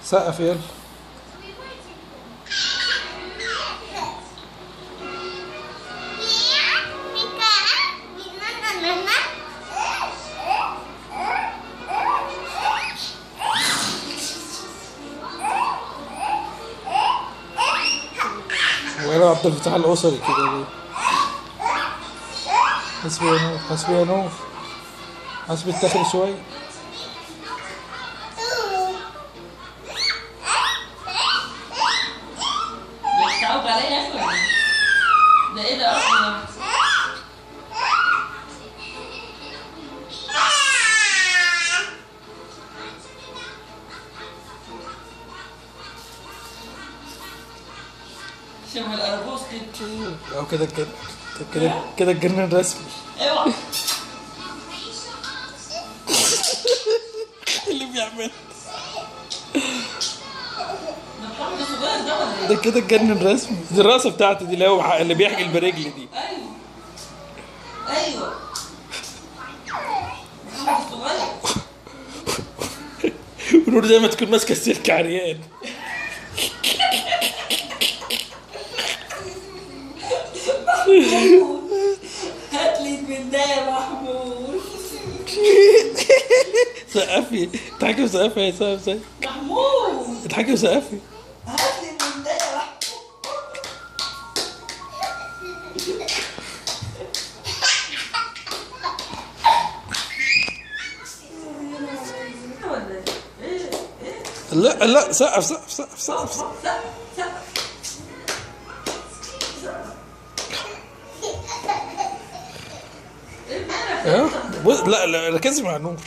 سقف يلا. ولا عبد الفتاح الأسري كده ليه؟ حسبي يا نور، حسبي يا نور، حسبي التاخر شوية. بيتعوج عليا يا اخي ولا ايه؟ ده ايه ده اصلا؟ شبه الارجوز كده. أو كده كده كده الجنان رسمي. اوعى اللي بيعمل ده محمد الصغير ده ولا ايه؟ ده كده الجنان رسمي. دي الرقصة بتاعتي دي اللي هو اللي بيحجل برجل دي. ايوه ايوه محمد الصغير. ونور زي ما تكون ماسكة السلك عريان. هات لي من ده يا محمود. سقفي اضحكي وسقفي يا سقف. محمود اضحكي وسقفي. هات لي من ده يا محمود. ولا ايه؟ ايه؟ لا لا سقف سقف سقف سقف سقف. لا لا ركزي مع نور.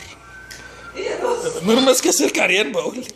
ايه يا روز؟ نور ماسكه سلك عريان بقول لك.